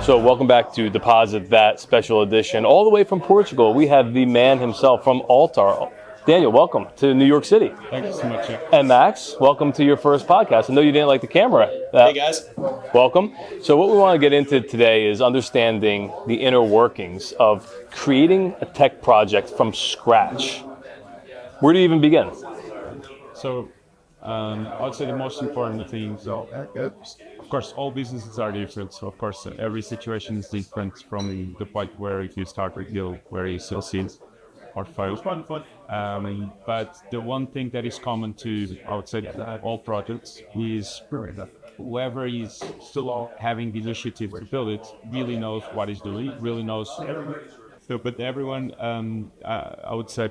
So welcome back to Deposit That Special Edition. All the way from Portugal, we have the man himself from Altar. Daniel, welcome to New York City. Thank you so much. Yeah. And Max, welcome to your first podcast. I know you didn't like the camera. Hey guys. Welcome. So what we want to get into today is understanding the inner workings of creating a tech project from scratch. Where do you even begin? So I would say the most important thing, of course, all businesses are different. So of course, every situation is different from the point where you start with deal, where you still see or fail. But the one thing that is common to, I would say, all projects is whoever is still having the initiative to build it really knows what he's doing, really knows. So, but everyone, I would say,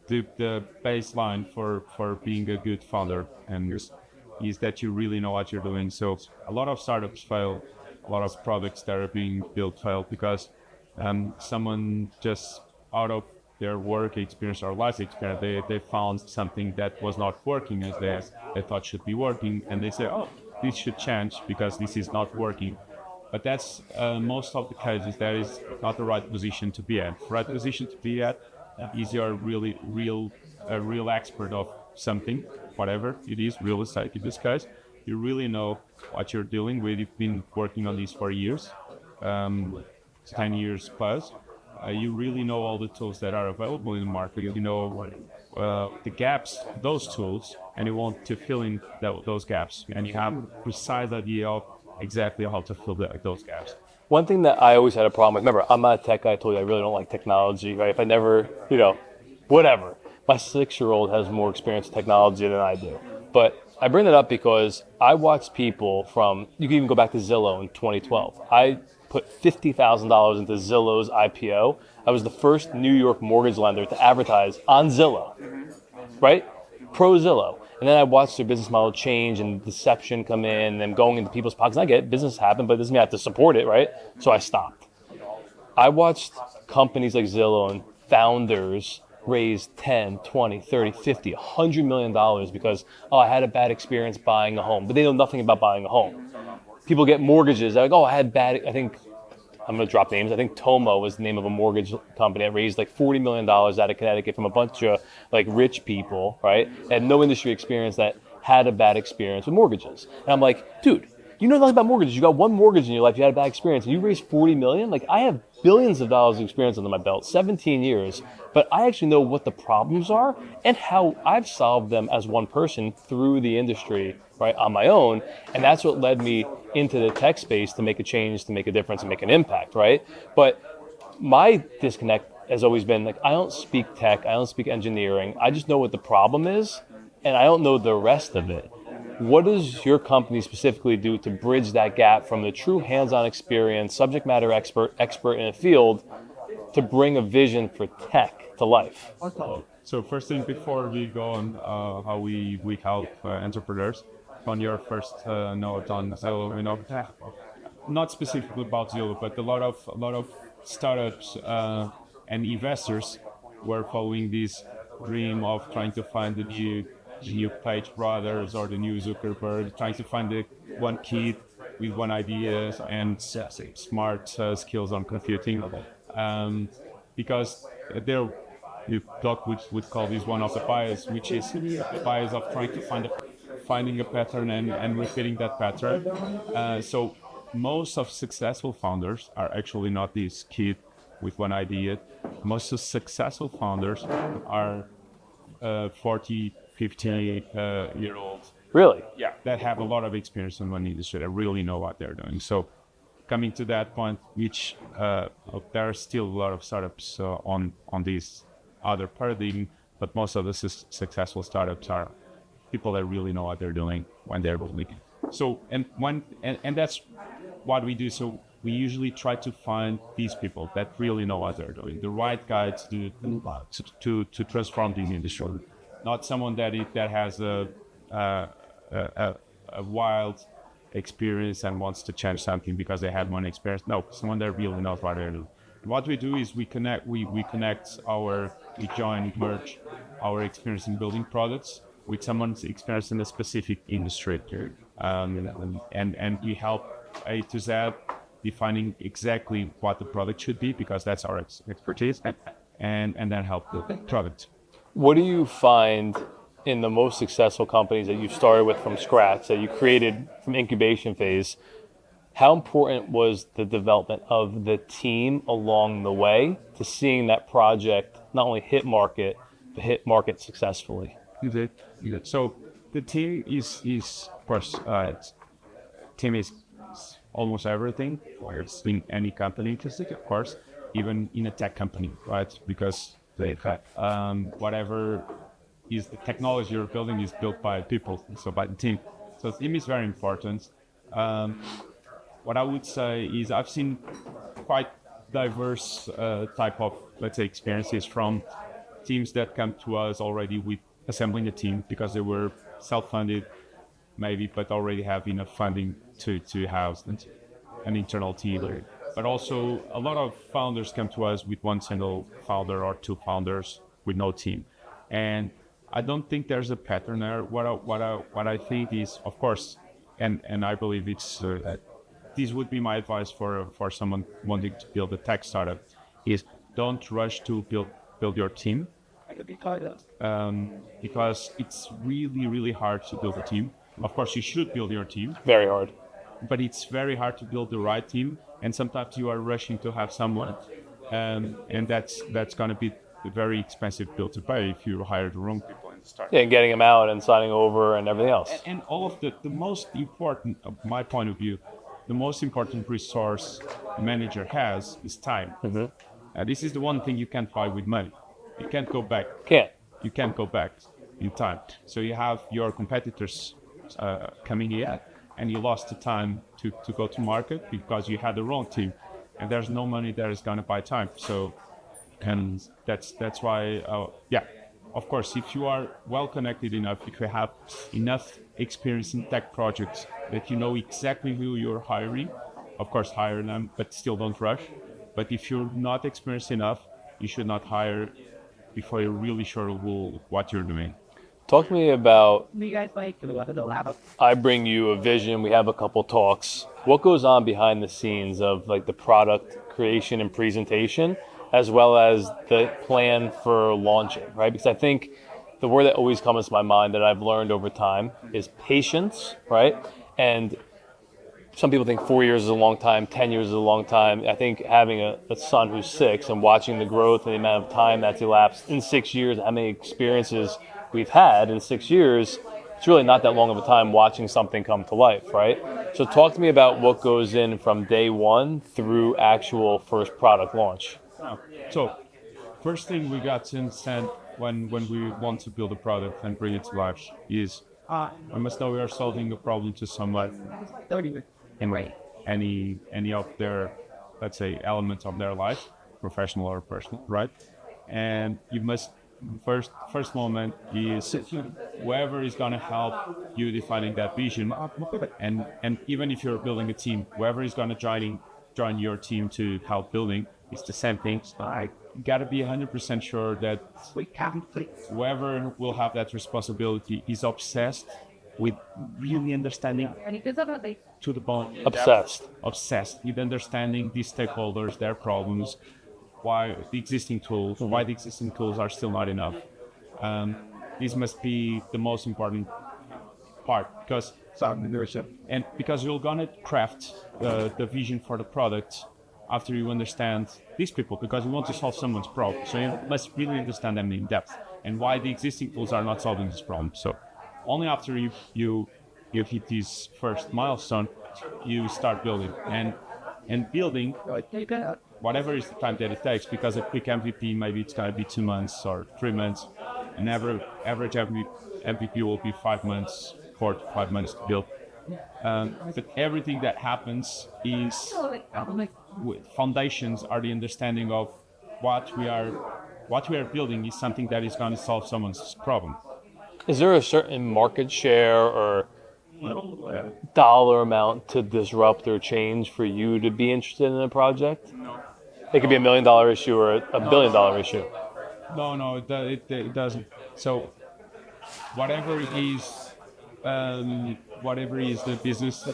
the baseline for being a good founder and is that you really know what you're doing. So a lot of startups fail, a lot of products that are being built fail because someone just out of their work experience or life experience, they found something that was not working as they thought should be working, and they say, oh, this should change because this is not working. But that's most of the cases that is not the right position to be at. The right position to be at is you're really a real expert of something, whatever it is, real estate in this case. You really know what you're dealing with. You've been working on this for years, 10 years plus. You really know all the tools that are available in the market. You know the gaps, those tools, and you want to fill in those gaps. And you have a precise idea of exactly how to fill those gaps. One thing that I always had a problem with, remember, I'm not a tech guy. I told you I really don't like technology, right? If I never, whatever. My 6-year-old has more experience in technology than I do. But I bring that up because I watched people you can even go back to Zillow in 2012. I put $50,000 into Zillow's IPO. I was the first New York mortgage lender to advertise on Zillow, right? Pro Zillow. And then I watched their business model change and deception come in and them going into people's pockets. And I get it, business happen, but it doesn't mean I have to support it, right? So I stopped. I watched companies like Zillow and founders raise 10, 20, 30, 50, $100 million because, I had a bad experience buying a home. But they know nothing about buying a home. People get mortgages. They're like, I'm going to drop names. I think Tomo was the name of a mortgage company that raised like $40 million out of Connecticut from a bunch of like rich people, right? That had no industry experience that had a bad experience with mortgages. And I'm like, dude, you know nothing about mortgages. You got one mortgage in your life, you had a bad experience, and you raised $40 million? Like, I have billions of dollars of experience under my belt, 17 years, but I actually know what the problems are and how I've solved them as one person through the industry, right, on my own. And that's what led me into the tech space to make a change, to make a difference, and make an impact, right? But my disconnect has always been, like, I don't speak tech, I don't speak engineering, I just know what the problem is, and I don't know the rest of it. What does your company specifically do to bridge that gap from the true hands-on experience, subject matter expert in a field, to bring a vision for tech to life? So first thing, before we go on how we help entrepreneurs, on your first note on Zillow, not specifically about Zillow, but a lot of startups and investors were following this dream of trying to find the new Page Brothers or the new Zuckerberg, trying to find the one kid with one idea and smart skills on computing, because you would call this one of the bias, which is the bias of trying to finding a pattern and repeating that pattern. So most of successful founders are actually not this kid with one idea. Most of successful founders are 40, 50-year-olds. Really? Yeah, that have a lot of experience in one industry, that really know what they're doing. So coming to that point, which there are still a lot of startups on this other paradigm, but most of the successful startups are people that really know what they're doing when they're building. So and that's what we do. So we usually try to find these people that really know what they're doing, the right guys to transform the industry. Not someone that has a wild experience and wants to change something because they had one experience. No, someone that really knows what they're doing. What we do is we merge our experience in building products with someone's experience in a specific industry, and we help A to Z defining exactly what the product should be, because that's our expertise, and then help the product. What do you find in the most successful companies that you started with from scratch, that you created from incubation phase? How important was the development of the team along the way to seeing that project not only hit market, but hit market successfully? So the team is of course, team is almost everything. It's in any company, just like, of course, even in a tech company, right? Because whatever is the technology you're building is built by people, so by the team. So the team is very important. What I would say is I've seen quite diverse type of, let's say, experiences from teams that come to us already with assembling a team because they were self-funded, maybe, but already have enough funding to house an internal team. But also a lot of founders come to us with one single founder or two founders with no team. And I don't think there's a pattern there. What I think is, of course, and I believe it's this would be my advice for someone wanting to build a tech startup, is don't rush to build your team, because it's really hard to build a team. Of course, you should build your team, Very hard. but it's very hard to build the right team, and sometimes you are rushing to have someone, and that's going to be a very expensive bill to pay if you hire the wrong people in the start. Yeah, and getting them out and signing over and everything else. And all of the most important, of my point of view, the most important resource a manager has is time. This is the one thing you can't buy with money. You can't go back. You can't go back in time. So you have your competitors coming here, and you lost the time to go to market because you had the wrong team, and there's no money that is going to buy time. So, and that's why, of course, if you are well connected enough, if you have enough experience in tech projects that you know exactly who you're hiring, of course, hire them, but still don't rush. But if you're not experienced enough, you should not hire before you're really sure what you're doing. Talk to me about, I bring you a vision, we have a couple talks. What goes on behind the scenes of like the product creation and presentation, as well as the plan for launching, right? Because I think the word that always comes to my mind that I've learned over time is patience, right? And some people think 4 years is a long time, 10 years is a long time. I think having a son who's 6 and watching the growth and the amount of time that's elapsed in 6 years, how many experiences we've had in 6 years, it's really not that long of a time watching something come to life, right? So talk to me about what goes in from day one through actual first product launch. So first thing we got to understand when we want to build a product and bring it to life is we must know we are solving a problem to someone in any of their, let's say, elements of their life, professional or personal, right? And you must first moment is whoever is going to help you defining that vision, and even if you're building a team, whoever is going to join your team to help building, it's the same thing. I gotta be 100% sure that whoever will have that responsibility is obsessed with really understanding to the bone. Obsessed with understanding these stakeholders, their problems, why the existing tools are still not enough. This must be the most important part, because you're gonna craft the vision for the product after you understand these people, because you want to solve someone's problem. So you must really understand them in depth and why the existing tools are not solving this problem. So only after you hit this first milestone, you start building and building whatever is the time that it takes, because a quick MVP, maybe it's going to be 2 months or 3 months. An average MVP will be 5 months, 4 to 5 months to build. But everything that happens is foundations are the understanding of what we are building is something that is going to solve someone's problem. Is there a certain market share or dollar amount to disrupt or change for you to be interested in a project? No. It could be $1 million issue or $1 billion issue. No, it doesn't. So whatever it is, whatever is the business.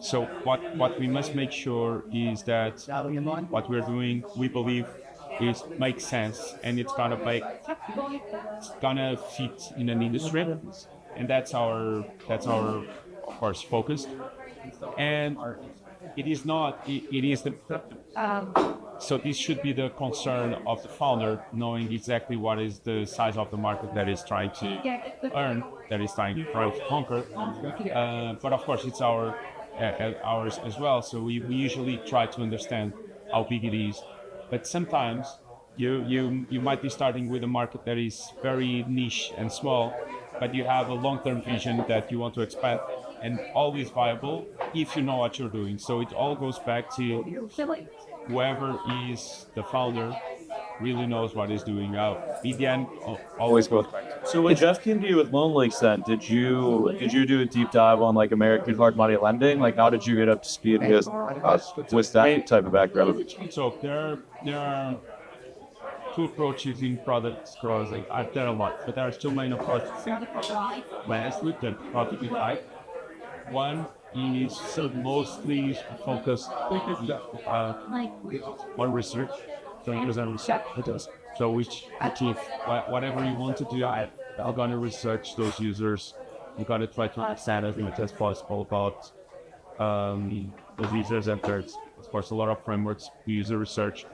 So what we must make sure is that what we're doing, we believe, is makes sense, and it's gonna fit in an industry, and that's our of course focus. And it is not it is the so this should be the concern of the founder, knowing exactly what is the size of the market that is trying to earn, that is trying to conquer. But of course, it's ours as well. So we usually try to understand how big it is. But sometimes you might be starting with a market that is very niche and small, but you have a long-term vision that you want to expand and always viable if you know what you're doing. So it all goes back to whoever is the founder really knows what he's doing. In the end, always goes back to So when Jeff came to you with LoanLynx, then did you do a deep dive on like American hard money lending? Like how did you get up to speed with that type of background? So there are two approaches in product growth. There are a lot, but there are two main approaches. Management and product type. One is mostly focused on research. So which is whatever you want to do, I'm gonna research those users. You gotta try to understand as much as possible about those users and thirds. Of course, a lot of frameworks, user research.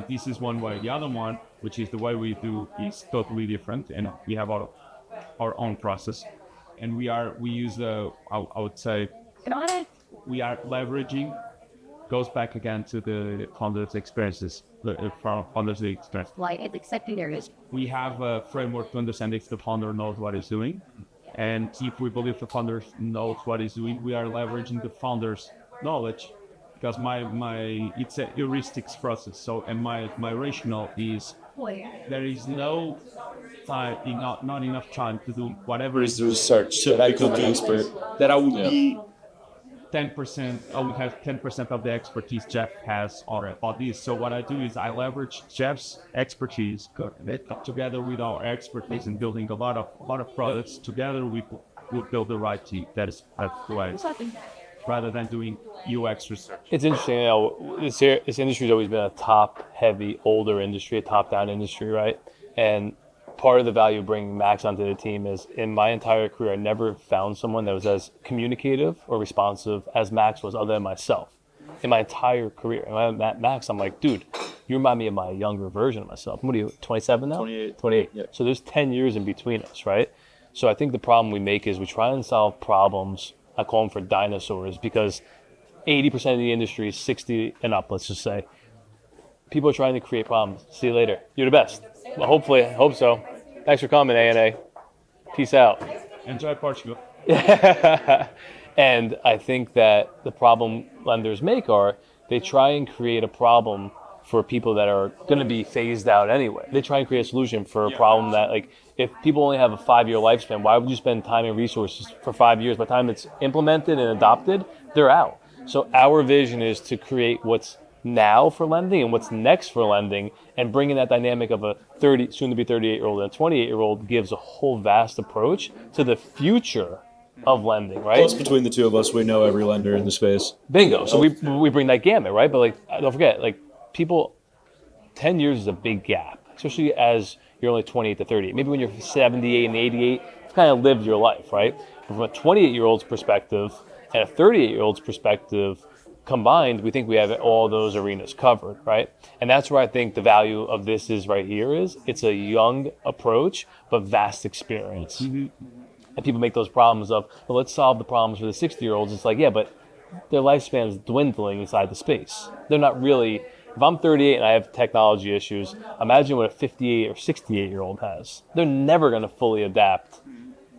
This is one way. The other one, which is the way we do, is totally different, and we have our own process. And we use I would say we are leveraging, goes back again to the founder's experiences, the founder's experience. We have a framework to understand if the founder knows what he's doing, and if we believe the founder knows what he's doing, we are leveraging the founder's knowledge, because it's a heuristics process. So, and my rationale is there is no time, not enough time to do whatever is the research that I could do, that I would be 10%, I would have 10% of the expertise Jeff has about this. So what I do is I leverage Jeff's expertise together with our expertise in building a lot of products. Together we build the right team. That's the way. Rather than doing UX research. It's interesting, this industry's always been a top-heavy, older industry, a top-down industry, right? And part of the value of bringing Max onto the team is, in my entire career, I never found someone that was as communicative or responsive as Max was, other than myself, in my entire career. And when I met Max, I'm like, dude, you remind me of my younger version of myself. What are you, 27 now? 28. Yeah. So there's 10 years in between us, right? So I think the problem we make is we try and solve problems, I call them for dinosaurs, because 80% of the industry is 60 and up, let's just say. People are trying to create problems. See you later. You're the best. Well, hopefully, I hope so. Thanks for coming, A&A. Peace out. Enjoy Portugal. And I think that the problem lenders make are they try and create a problem for people that are going to be phased out anyway. They try and create a solution for a problem that, like, if people only have a 5-year lifespan, why would you spend time and resources for 5 years? By the time it's implemented and adopted, they're out. So our vision is to create what's now for lending and what's next for lending, and bringing that dynamic of a 30, soon to be 38-year-old and a 28-year-old gives a whole vast approach to the future of lending, right? Plus, between the two of us, we know every lender in the space. Bingo. So we bring that gamut, right? But like, don't forget, like, people, 10 years is a big gap, especially as you're only 28 to 38. Maybe when you're 78 and 88, you've kind of lived your life, right? But from a 28-year-old's perspective and a 38-year-old's perspective combined, we think we have all those arenas covered, right? And that's where I think the value of this is right here is it's a young approach, but vast experience. Mm-hmm. And people make those problems of, well, let's solve the problems for the 60-year-olds. It's like, yeah, but their lifespan is dwindling inside the space. They're not really, if I'm 38 and I have technology issues, imagine what a 58 or 68-year-old has. They're never going to fully adapt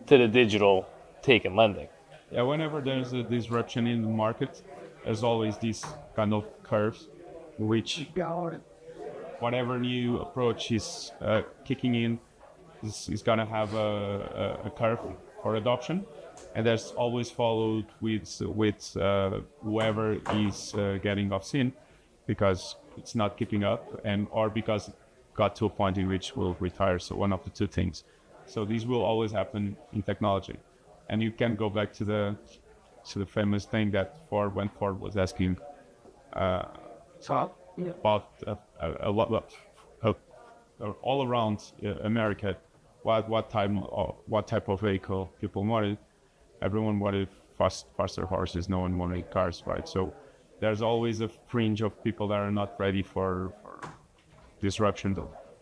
to the digital take and lending. Yeah, whenever there's a disruption in the market, there's always these kind of curves, which whatever new approach is kicking in is going to have a curve for adoption, and that's always followed with whoever is getting off scene because it's not keeping up, and or because it got to a point in which will retire. So one of the two things. So these will always happen in technology. And you can go back to the famous thing that when Ford was asking about a lot of all around America, what type of vehicle people wanted. Everyone wanted faster horses. No one wanted cars, right? So there's always a fringe of people that are not ready for disruption,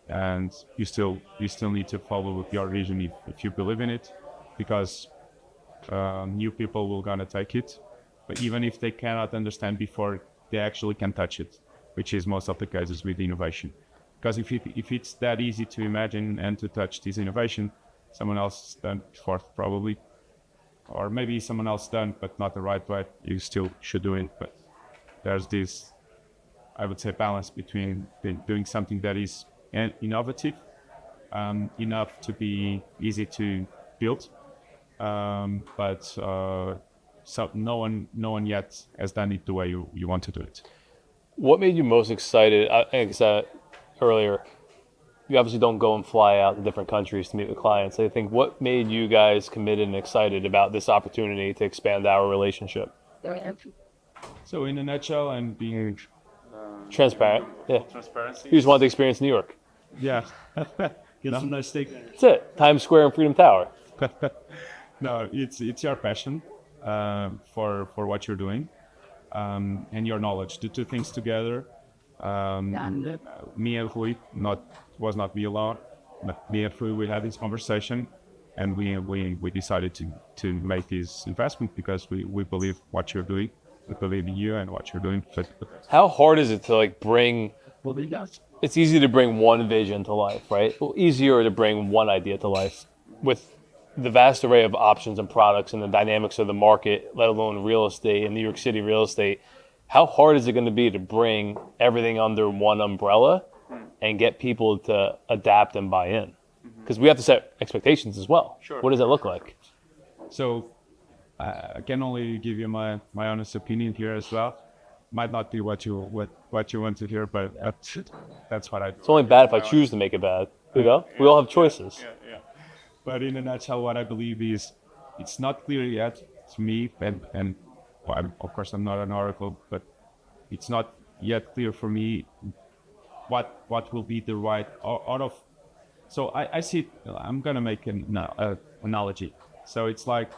and you still need to follow your vision if you believe in it, because new people will gonna take it, but even if they cannot understand before they actually can touch it, which is most of the cases with innovation. Because if it's that easy to imagine and to touch this innovation, someone else done before probably, or maybe someone else done but not the right way, you still should do it. But there's this, I would say, balance between doing something that is innovative, enough to be easy to build, but so no one yet has done it the way you want to do it. What made you most excited? I think I said earlier, you obviously don't go and fly out to different countries to meet with clients. I think what made you guys committed and excited about this opportunity to expand our relationship? So in a nutshell, and being Transparent. Yeah. transparency. You just want the experience in New York. Yeah. Get some nice steak. That's it. Times Square and Freedom Tower. No, it's your passion for what you're doing, and your knowledge. The two things together. Me and Rui, was not me alone, but me and Rui, we had this conversation, and we decided to make this investment because we believe what you're doing. We believe in you and what you're doing. But How hard is it to bring? It's easy to bring one vision to life, right? Well, easier to bring one idea to life. With the vast array of options and products and the dynamics of the market, let alone real estate and New York City real estate, how hard is it going to be to bring everything under one umbrella and get people to adapt and buy in? Because we have to set expectations as well. Sure. What does that look like? So I can only give you my honest opinion here as well. Might not be what you want to hear, but that's what I do. It's only bad if I choose to make it bad. We all have choices. Yeah. But in a nutshell, what I believe is it's not clear yet to me, and well, of course I'm not an oracle, but it's not yet clear for me what will be the right out of. So I see. I'm gonna make an analogy. So it's like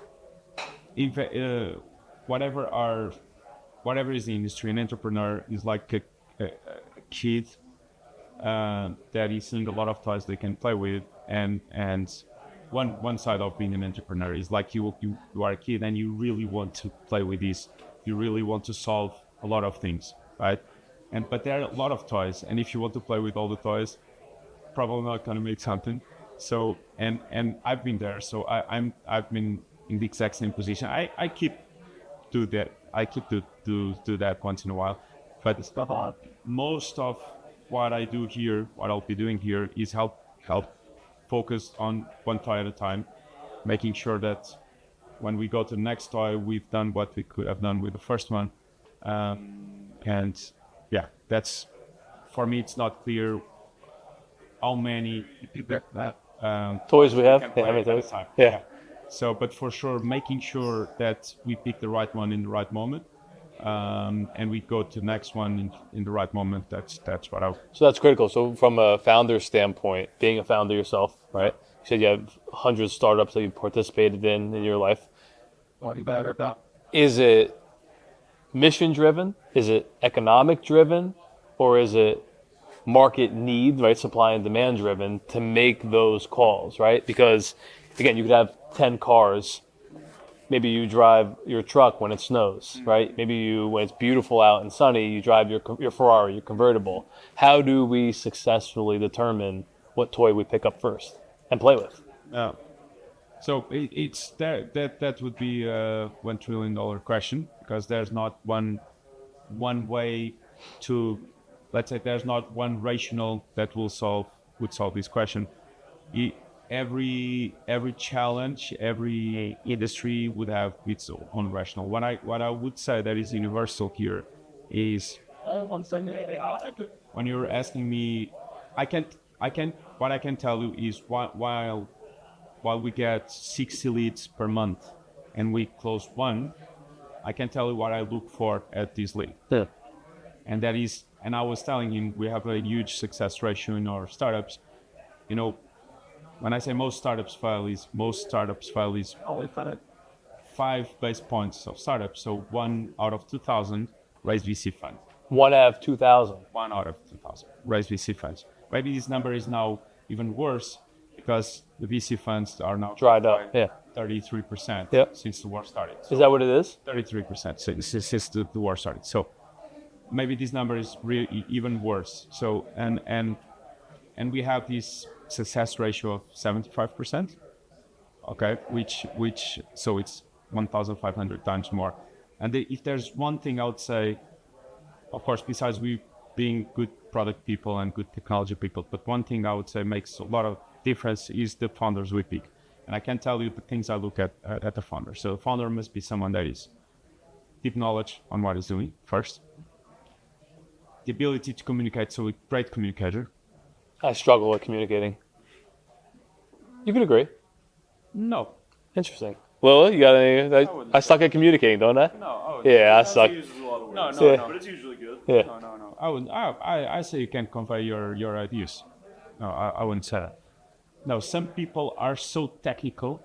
whatever is the industry, an entrepreneur is like a kid that is seeing a lot of toys they can play with, and one side of being an entrepreneur is like you are a kid and you really want to play with this, you really want to solve a lot of things, right? But there are a lot of toys, and if you want to play with all the toys, probably not gonna make something. So and I've been there, so I've been in the exact same position. I keep do that. I keep do that once in a while, but most of what I do here, what I'll be doing here, is help focus on one toy at a time, making sure that when we go to the next toy, we've done what we could have done with the first one, and yeah, that's for me. It's not clear how many Toys we have? can Yeah, play how many at a toys? time. Yeah. So, but for sure, making sure that we pick the right one in the right moment, and we go to the next one in the right moment. That's what I. So that's critical. So from a founder standpoint, being a founder yourself, right? You said you have 100 startups that you participated in your life. Is it mission driven? Is it economic driven? Or is it market need, right? Supply and demand driven to make those calls, right? Because again, you could have 10 cars. Maybe you drive your truck when it snows, right? Maybe when it's beautiful out and sunny, you drive your Ferrari, your convertible. How do we successfully determine what toy we pick up first and play with? So it's that would be a $1 trillion question, because there's not one way to, let's say, there's not one rational that would solve this question. Every challenge, every industry would have its own rational. What I would say that is universal here is, when you're asking me, what I can tell you is while we get 60 leads per month and we close one, I can tell you what I look for at this lead. Yeah. And that is, and I was telling him, we have a huge success ratio in our startups. You know, when I say most startups fail is 5 base points of startups. So 1 out of 2,000 raise VC fund. 1 out of 2,000. 1 out of 2,000 raise VC funds. Maybe this number is now even worse because the VC funds are now Dried up. Yeah. 33% Yep. since the war started. Is that what it is? 33% since the war started. So maybe this number is even worse. So and we have this success ratio of 75%. Okay, which so it's 1,500 times more. And if there's one thing I would say, of course, besides we being good product people and good technology people, but one thing I would say makes a lot of difference is the founders we pick. And I can tell you the things I look at the founder. So the founder must be someone that is deep knowledge on what he's doing first. The ability to communicate, so a great communicator. I struggle with communicating. You could agree. No. Interesting. Well, you got any? I suck at communicating, don't I? No. Yeah, I suck. No, Yeah. but it's usually good. Yeah. No. I say you can convey your ideas. No, I wouldn't say that. No, some people are so technical,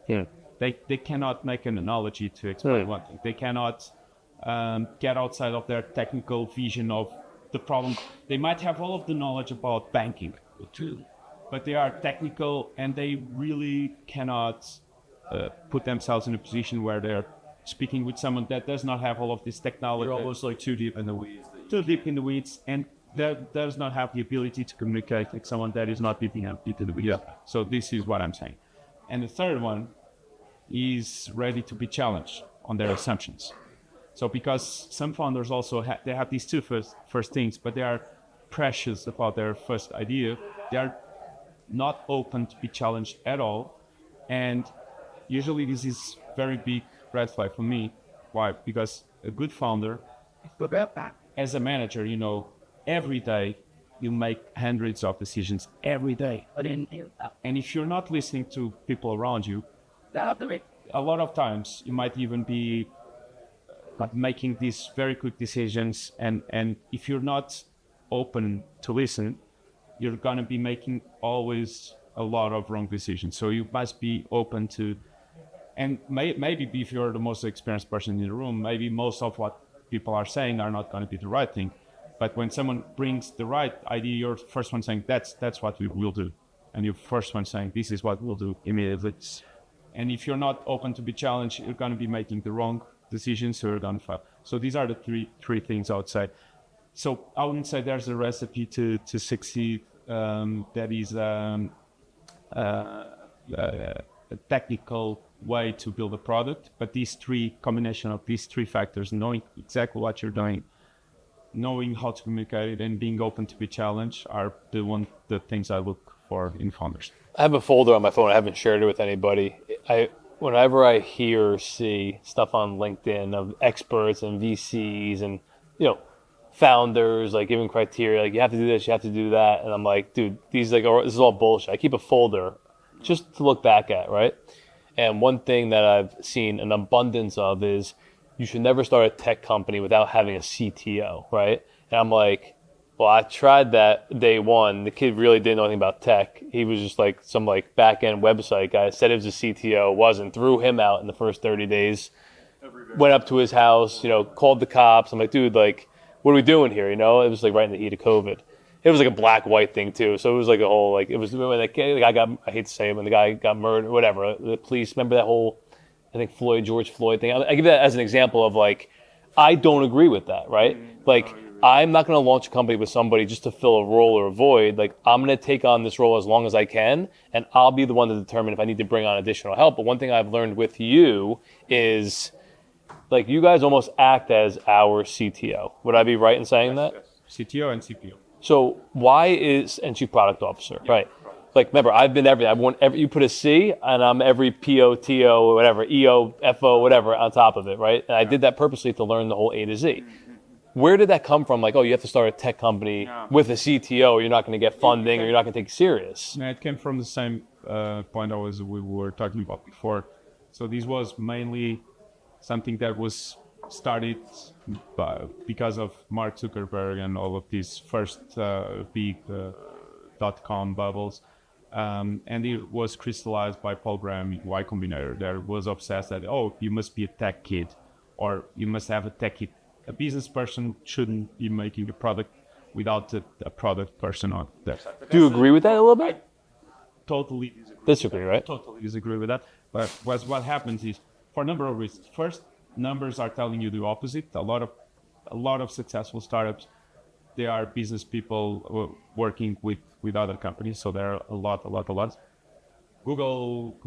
they cannot make an analogy to explain one thing. They cannot get outside of their technical vision of the problem. They might have all of the knowledge about banking, but they are technical and they really cannot put themselves in a position where they're speaking with someone that does not have all of this technology. You're almost like too deep in the weeds. Too deep in the weeds, and that does not have the ability to communicate with someone that is not deep in the weeds. Yeah. So this is what I'm saying. And the third one is ready to be challenged on their assumptions. So because some founders also they have these two first things, but they are precious about their first idea. They are not open to be challenged at all. And usually this is very big red flag for me. Why? Because a good founder, as a manager, you know, every day you make hundreds of decisions every day. And if you're not listening to people around you, a lot of times you might even be making these very quick decisions. And if you're not open to listen, you're going to be making always a lot of wrong decisions. So you must be open to, and maybe if you're the most experienced person in the room, maybe most of what people are saying are not going to be the right thing. But when someone brings the right idea, you're the first one saying, that's what we will do. And you're first one saying, this is what we'll do immediately. And if you're not open to be challenged, you're going to be making the wrong decisions, so you're going to fail. So these are the three things I would say. So I wouldn't say there's a recipe to succeed that is a technical way to build a product, but combination of these three factors, knowing exactly what you're doing, knowing how to communicate it, and being open to be challenged are the things I look for in founders. I have a folder on my phone. I haven't shared it with anybody. Whenever I hear or see stuff on LinkedIn of experts and VCs and, you know, founders like giving criteria, like you have to do this, you have to do that, and I'm like, dude, this is all bullshit. I keep a folder just to look back at, right? And one thing that I've seen an abundance of is you should never start a tech company without having a CTO, right? And I'm like, well, I tried that day one. The kid really didn't know anything about tech. He was just like some like back-end website guy. Said it was a CTO, wasn't. Threw him out in the first 30 days. Went up to his house, you know, called the cops. I'm like, dude, like, what are we doing here? You know, it was like right in the heat of COVID. It was like a black-white thing too. So it was like a whole, like, it was when the guy got, I hate to say it, when the guy got murdered, whatever. The police, remember that whole, I think George Floyd thing? I give that as an example of like, I don't agree with that, right? Like, I'm not going to launch a company with somebody just to fill a role or a void. Like, I'm going to take on this role as long as I can, and I'll be the one to determine if I need to bring on additional help. But one thing I've learned with you is, like, you guys almost act as our CTO. Would I be right in saying that? Yes. CTO and CPO. So and Chief Product Officer, right? Like, remember, I've been everything. I've worn you put a C, and I'm every PO, TO, whatever, EO, FO, whatever on top of it, right? And I did that purposely to learn the whole A to Z. Where did that come from? Like, oh, you have to start a tech company with a CTO, or you're not going to get funding, or you're not going to take it serious. Yeah, it came from the same point we were talking about before. So this was mainly something that was started because of Mark Zuckerberg and all of these first big dot-com bubbles. And it was crystallized by Paul Graham, Y Combinator. That was obsessed that, oh, you must be a tech kid, or you must have a tech kid. A business person shouldn't be making a product without a product person on there. Do you agree with that a little bit? Totally Disagree, right? totally disagree with that. But what happens is, for a number of reasons. First, numbers are telling you the opposite. A lot of successful startups, they are business people working with other companies. So there are a lot. Google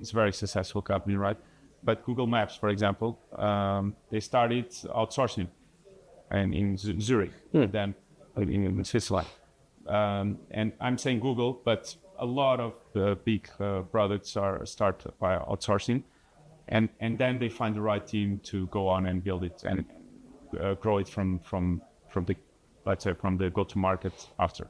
is a very successful company, right? But Google Maps, for example, they started outsourcing, and in Zurich, then in Switzerland. And I'm saying Google, but a lot of the big products are started by outsourcing, and then they find the right team to go on and build it and grow it from the, let's say, from the go-to-market after.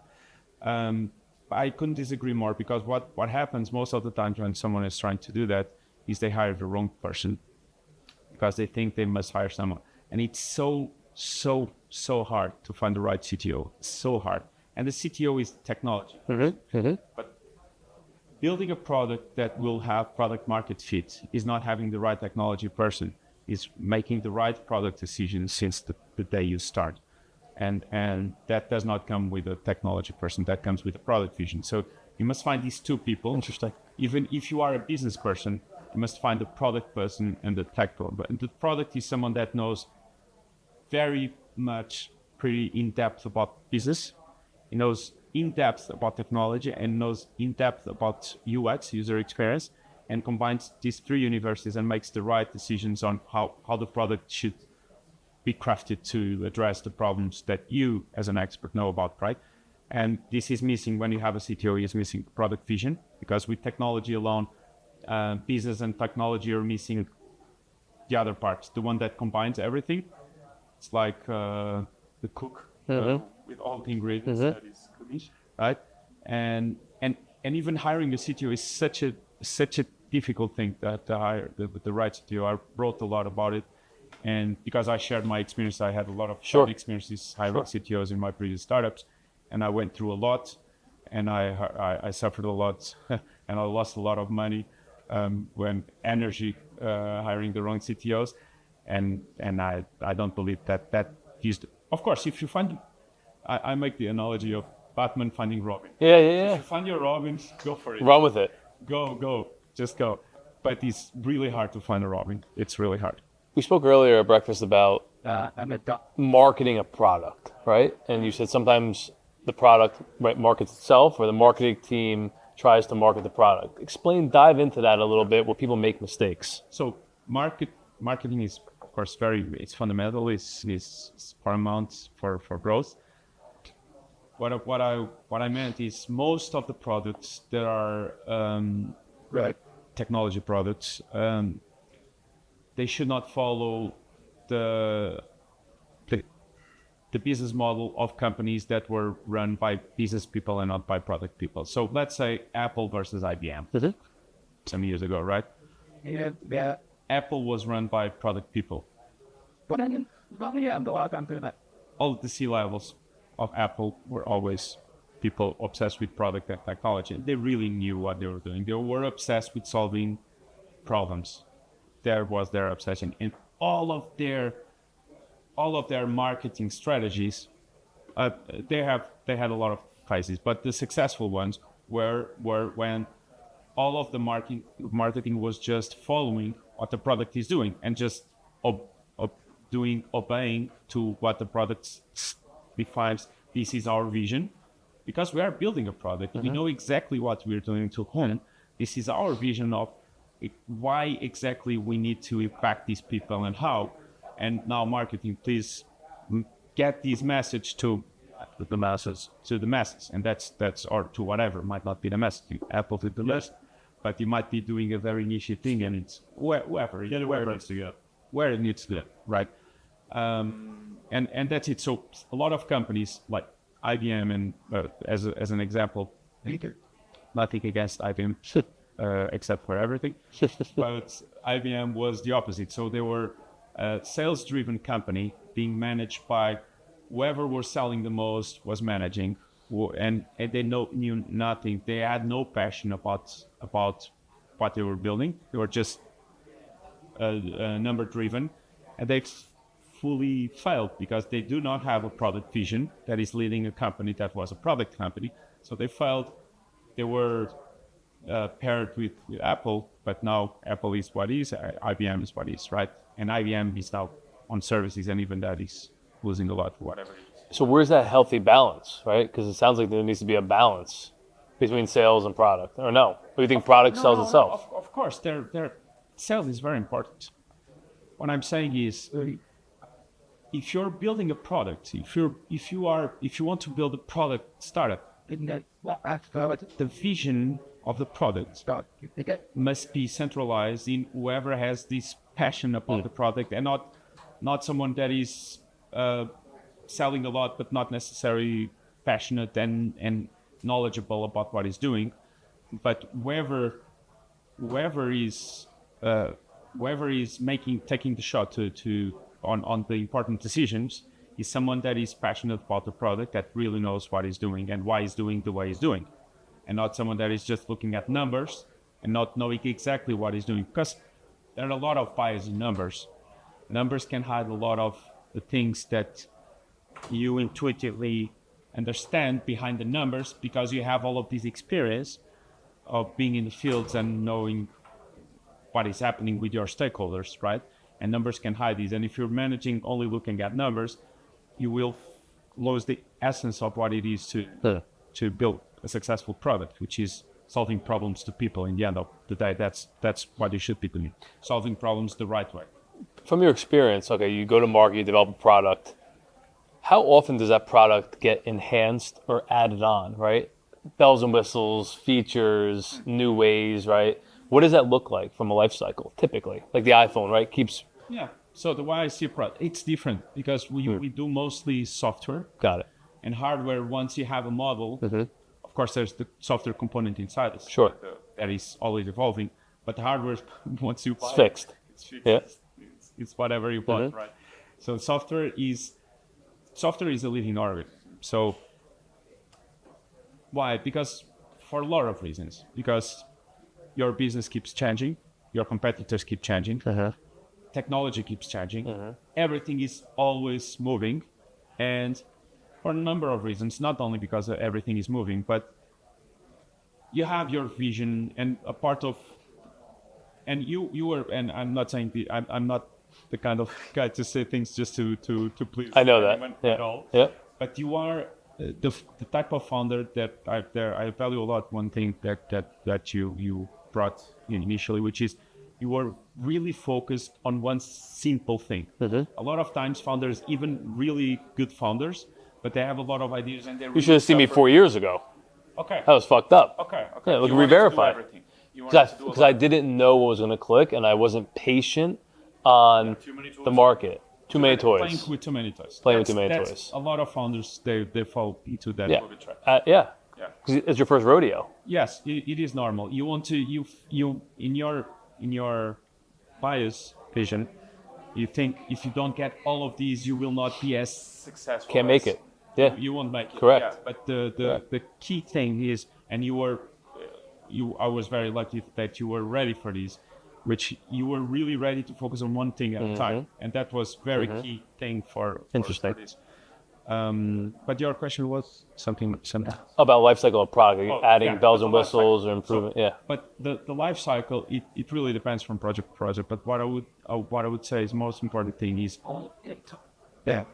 I couldn't disagree more, because what happens most of the time when someone is trying to do that is they hire the wrong person, because they think they must hire someone, and it's so hard to find the right CTO. So hard. And the CTO is technology. But building a product that will have product market fit is not having the right technology person, is making the right product decision since the day you start. And that does not come with a technology person, that comes with a product vision. So you must find these two people. Interesting. Even if you are a business person, you must find the product person and the tech person. But the product is someone that knows very much, pretty in-depth about business. He knows in-depth about technology and knows in-depth about UX, user experience, and combines these three universes and makes the right decisions on how the product should be crafted to address the problems that you as an expert know about, right? And this is missing when you have a CTO. Is missing product vision, because with technology alone, business and technology are missing the other parts, the one that combines everything. It's like the cook with all the ingredients that is cooking, right? And even hiring a CTO is such a difficult thing that to hire the right CTO. I wrote a lot about it, and because I shared my experience, I had a lot of experiences hiring CTOs in my previous startups, and I went through a lot, and I suffered a lot, and I lost a lot of money when energy hiring the wrong CTOs, and I don't believe that used. Of course, if you find, I make the analogy of Batman finding Robin. Yeah. If you find your Robin, go for it. Run with it. Go, just go. But it's really hard to find a Robin. It's really hard. We spoke earlier at breakfast about marketing a product, right? And you said sometimes the product markets itself, or the marketing team tries to market the product. Dive into that a little bit, where people make mistakes. So marketing is, of course, it's fundamental. It's paramount for growth. What I meant is, most of the products that are technology products, they should not follow the business model of companies that were run by business people and not by product people. So let's say Apple versus IBM some years ago, right? Yeah. Apple was run by product people. All the C-levels of Apple were always people obsessed with product and technology. They really knew what they were doing. They were obsessed with solving problems. There was their obsession. And all of their marketing strategies, they had a lot of phases, but the successful ones were when all of the marketing was just following what the product is doing, and just obeying to what the product defines. This is our vision, because we are building a product. We know exactly what we're doing to whom. This is our vision of why exactly we need to impact these people and how. And now marketing, please get this message to the masses. And that's or to whatever, might not be the message. Apple did the list, but you might be doing a very niche thing, and it's where it needs to go, right? And that's it. So a lot of companies like IBM, and as an example, nothing against IBM except for everything, but IBM was the opposite. So they were a sales-driven company being managed by whoever was selling the most was managing, and they knew nothing. They had no passion about what they were building. They were just number-driven, and they fully failed because they do not have a product vision that is leading a company that was a product company. So they failed. They were paired with Apple, but now Apple is what is, IBM is what is, right? And IBM is now on services, and even that is losing a lot, whatever it is. So where's that healthy balance, right? Because it sounds like there needs to be a balance between sales and product, or no? Or do you think product sells itself? Of course, their sales is very important. What I'm saying is, if you're building a product, if you want to build a product startup, the vision of the product must be centralized in whoever has this passion about the product, and not someone that is selling a lot but not necessarily passionate and knowledgeable about what he's doing. But whoever is taking the shot on the important decisions is someone that is passionate about the product, that really knows what he's doing and why he's doing the way he's doing, and not someone that is just looking at numbers and not knowing exactly what he's doing. Because there are a lot of bias in numbers. Numbers can hide a lot of the things that you intuitively understand behind the numbers, because you have all of this experience of being in the fields and knowing what is happening with your stakeholders, right? And numbers can hide these. And if you're managing only looking at numbers, you will lose the essence of what it is to build a successful product, which is solving problems to people. In the end of the day, that's what you should be doing, solving problems the right way. From your experience, okay, you go to market, you develop a product. How often does that product get enhanced or added on, right? Bells and whistles, features, new ways, right? What does that look like from a life cycle, typically? Like the iPhone, right? Yeah. So the way I see product, it's different because we do mostly software. Got it. And hardware, once you have a model, of course, there's the software component inside it. Sure. That is always evolving. But the hardware, once you buy It's fixed. it's fixed. Yeah. It's whatever you bought, right? So software is a living organism. So why? Because for a lot of reasons. Because your business keeps changing, your competitors keep changing, technology keeps changing, everything is always moving, and for a number of reasons, not only because everything is moving, but you have your vision, and a part of, and you were, and I'm not saying I'm not the kind of guy to say things just to please. I know that. anyone Yeah. at all. Yeah. But you are the type of founder that I value a lot. One thing that you brought in initially, which is you were really focused on one simple thing. A lot of times founders, even really good founders, but they have a lot of ideas and they You should have seen me 4 years ago. Okay. That was fucked up. Okay. Yeah, look, You wanted to do re-verify. everything. You wanted to do a Because lot. I didn't know what was going to click, and I wasn't patient on Too many tools. the market. Too many Playing toys. with too many toys. Playing with too many That's toys. A lot of founders they fall into that Yeah. movie trap. Yeah. Yeah. 'Cause it's your first rodeo. Yes, it is normal. You want to you in your bias vision, you think if you don't get all of these, you will not be as successful. Can't make it. Yeah. You won't make it. Correct. Yeah. But the key thing is, and I was very lucky that you were ready for this, which you were really ready to focus on one thing at a time, and that was very key thing for Interesting. this. But your question was something. About life cycle of product, like adding yeah, bells the and life whistles cycle. or improvement. So- Yeah. But the life cycle, it really depends from project to project. But what I would say is most important thing is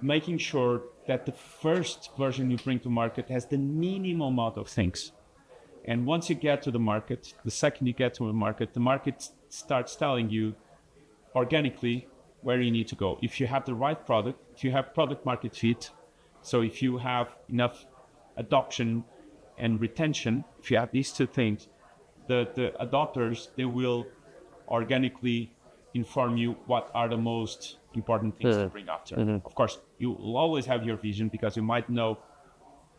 making sure that the first version you bring to market has the minimum amount of things. And once you get to the market, the second you get to the market starts telling you organically where you need to go. If you have the right product, if you have product market fit, so if you have enough adoption and retention, if you have these two things, the adopters, they will organically inform you what are the most important things to bring after. Of course, you will always have your vision because you might know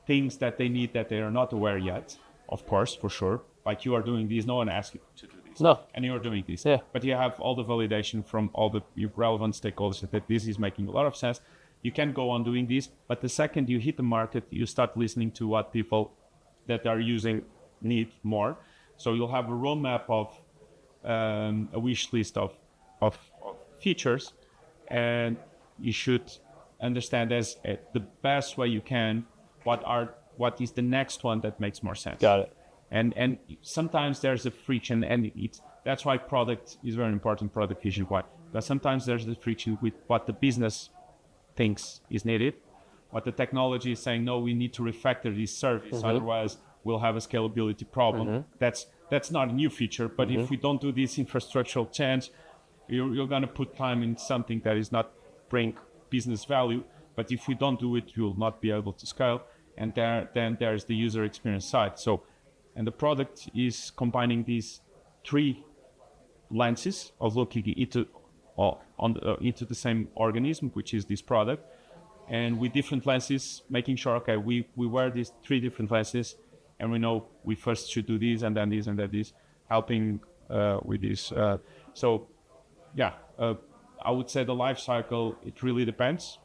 things that they need that they are not aware yet. Of course, for sure. Like you are doing this, no one asks you to do this. this. No. And you're doing this. Yeah. But you have all the validation from all the relevant stakeholders that this is making a lot of sense. You can go on doing this, but the second you hit the market, you start listening to what people that are using need more. So you'll have a roadmap of a wish list of features, and you should understand as the best way you can what is the next one that makes more sense. Got it. And sometimes there's a friction, and that's why product is very important, product vision. Why? Because sometimes there's the friction with what the business thinks is needed, what the technology is saying, no, we need to refactor this service, otherwise we'll have a scalability problem. That's not a new feature, but if we don't do this infrastructural change, you're going to put time in something that is not bring business value. But if we don't do it, you'll not be able to scale. And then there's the user experience side. So, and the product is combining these three lenses of looking into into the same organism, which is this product, and with different lenses, making sure, okay, we wear these three different lenses, and we know we first should do this, and then this, and then this, helping with this. I would say the life cycle, it really depends.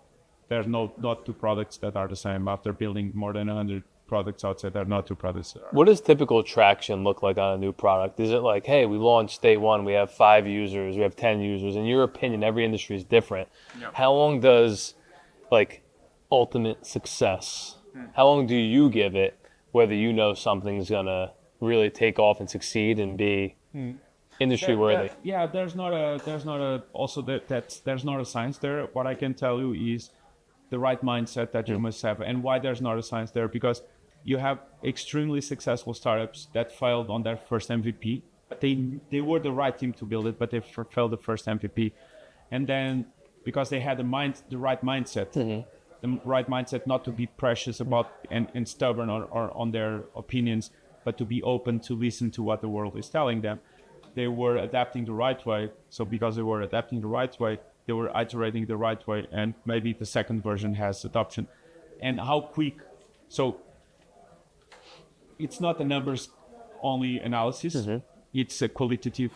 There's not two products that are the same. After building more than 100 products, I would say there are not two products that are. What does typical traction look like on a new product? Is it like, hey, we launched day one, we have 5 users, we have 10 users? In your opinion, every industry is different. Yeah. How long does like ultimate success, how long do you give it, whether you know something's gonna really take off and succeed and be industry worthy? There's not a science there. What I can tell you is the right mindset that you must have. And why there's not a science there? Because you have extremely successful startups that failed on their first MVP. They were the right team to build it, but they failed the first MVP. And then because they had the right mindset, the right mindset not to be precious about and stubborn or on their opinions, but to be open to listen to what the world is telling them. They were adapting the right way. So because they were adapting the right way, they were iterating the right way, and maybe the second version has adoption. And how quick? So it's not a numbers only analysis. It's a qualitative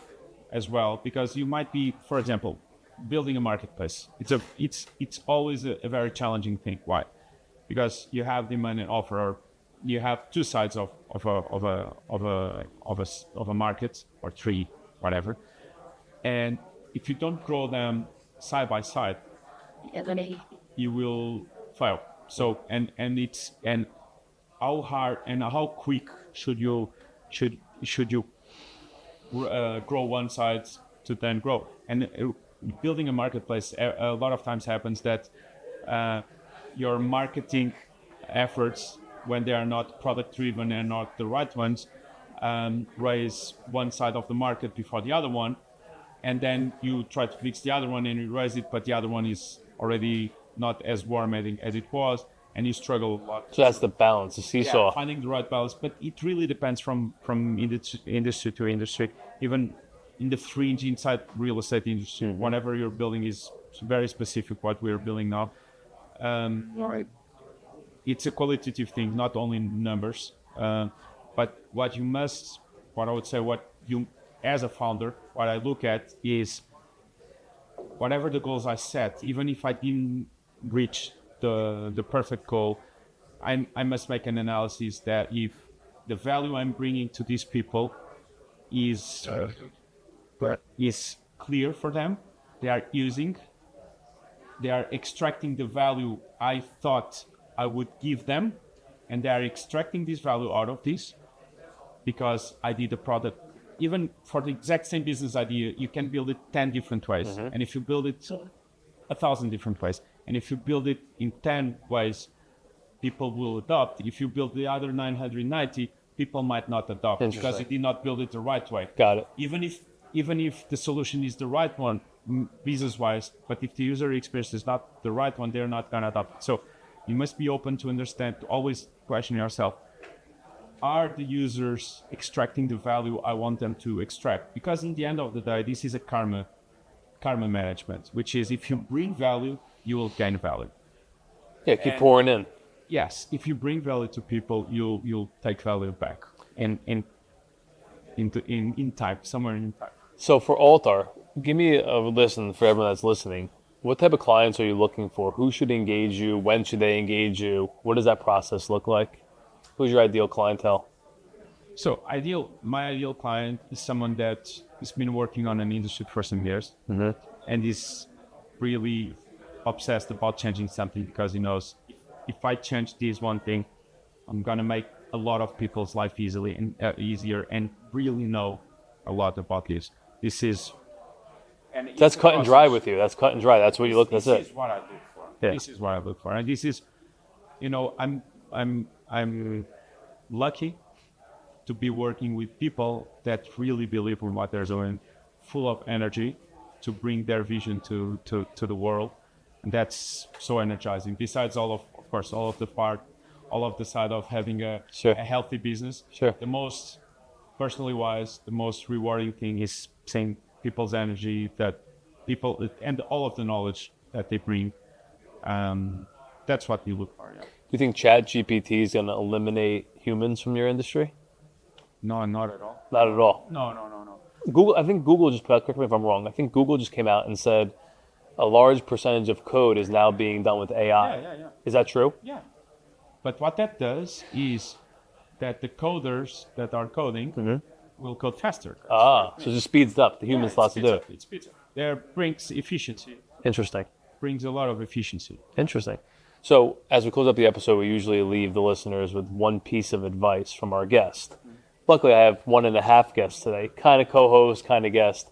as well, because you might be, for example, building a marketplace. It's always a very challenging thing. Why? Because you have demand and offer, or you have two sides of a market, or three, whatever. And if you don't grow them side by side, you will fail. So and how hard and how quick should you grow one side to then grow? And building a marketplace, a lot of times happens that your marketing efforts, when they are not product driven and not the right ones, raise one side of the market before the other one, and then you try to fix the other one and you raise it, but the other one is already not as warm as it was, and you struggle a lot. So that's the balance, the seesaw. Yeah, finding the right balance, but it really depends from industry to industry. Even in the fringe inside real estate industry, whatever you're building is very specific. What we're building now, it's a qualitative thing, not only numbers. But what I would say, what you as a founder, what I look at is whatever the goals I set, even if I didn't reach the perfect goal, I must make an analysis that if the value I'm bringing to these people is clear for them, they are extracting the value I thought I would give them, and they are extracting this value out of this because I did a product. Even for the exact same business idea, you can build it 10 different ways. And if you build it 1,000 different ways, and if you build it in 10 ways, people will adopt. If you build the other 990, people might not adopt because you did not build it the right way. Got it. Even if the solution is the right one, business-wise, but if the user experience is not the right one, they're not going to adopt. So you must be open to understand, to always question yourself, are the users extracting the value I want them to extract? Because in the end of the day, this is a karma management, which is if you bring value, you will gain value. Yeah, keep pouring in. Yes, if you bring value to people, you'll take value back. And in type, somewhere in type. So for Altar, give me a listen for everyone that's listening. What type of clients are you looking for? Who should engage you? When should they engage you? What does that process look like? Who's your ideal clientele? So my ideal client is someone that has been working on an industry for some years and is really obsessed about changing something because he knows if I change this one thing, I'm gonna make a lot of people's life easier and really know a lot about this. This is That's cut and dry with you. That's cut and dry. That's what you look. That's This it. is what I look for. Yeah. This is what I look for, and this is, I'm lucky to be working with people that really believe in what they're doing, full of energy to bring their vision to the world. And that's so energizing. Besides of course, all of the side of having a healthy business. Sure. The most, personally wise, the most rewarding thing is seeing people's energy, that people, and all of the knowledge that they bring. That's what we look for, yeah. Do you think ChatGPT is going to eliminate humans from your industry? No, not at all. Not at all. No. Google, I think Google just, correct me if I'm wrong, I think Google just came out and said a large percentage of code is now being done with AI. Yeah. Is that true? Yeah. But what that does is that the coders that are coding will code faster. So it just speeds it up. The humans lots to do it. It speeds up. There brings efficiency. Interesting. Brings a lot of efficiency. Interesting. So as we close up the episode, we usually leave the listeners with one piece of advice from our guest. Luckily, I have 1.5 guests today, kind of co-host, kind of guest.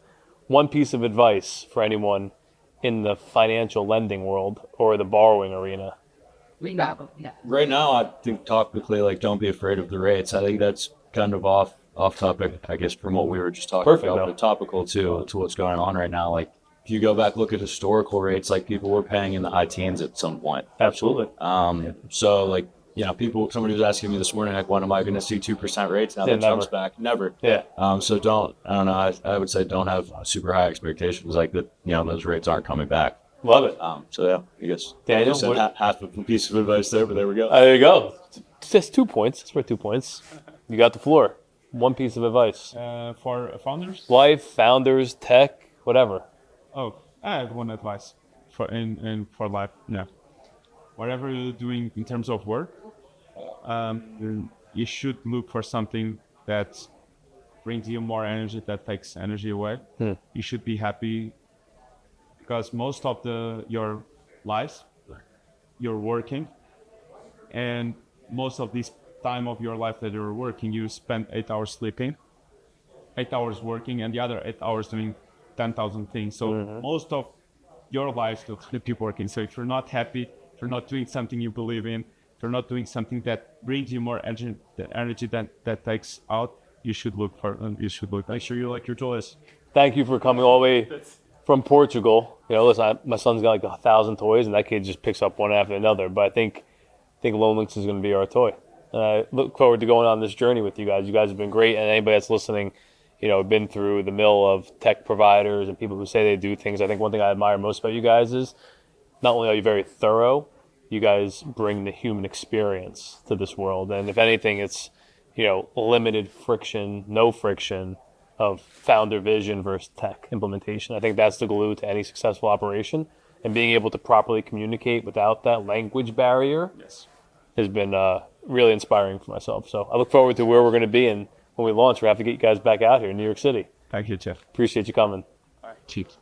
One piece of advice for anyone in the financial lending world or the borrowing arena. Right now, I think topically, like, don't be afraid of the rates. I think that's kind of off topic, I guess, from what we were just talking Perfect, about, though. but topical to what's going on right now. Like, if you go back, look at historical rates, like, people were paying in the high teens at some point. Absolutely. So, like, somebody was asking me this morning, like, when am I going to see 2% rates? Now that jumps back, never. Yeah. So I don't know, I would say don't have super high expectations, like that, those rates aren't coming back. Love it. So yeah, I guess Daniel, I said half of a piece of advice there, but there we go. There you go. Just 2 points. That's worth 2 points. You got the floor. One piece of advice. For founders? Life, founders, tech, whatever. Oh, I have one advice for life. Yeah. Whatever you're doing in terms of work, you should look for something that brings you more energy, that takes energy away. You should be happy because most of your life, you're working, and most of this time of your life that you're working, you spend 8 hours sleeping, 8 hours working, and the other 8 hours doing 10,000 things. So most of your life you'll keep working. So if you're not happy, if you're not doing something you believe in, if you're not doing something that brings you more energy, the energy that takes out, you should look. Make sure you like your toys. Thank you for coming all the way from Portugal. Listen, my son's got like 1,000 toys, and that kid just picks up one after another. But I think LoanLynx is going to be our toy. I look forward to going on this journey with you guys. You guys have been great, and anybody that's listening, been through the mill of tech providers and people who say they do things. I think one thing I admire most about you guys is not only are you very thorough, you guys bring the human experience to this world. And if anything, it's, limited friction, no friction of founder vision versus tech implementation. I think that's the glue to any successful operation. And being able to properly communicate without that language barrier has been really inspiring for myself. So I look forward to where we're going to be. And when we launch, we have to get you guys back out here in New York City. Thank you, Jeff. Appreciate you coming. All right. Cheers.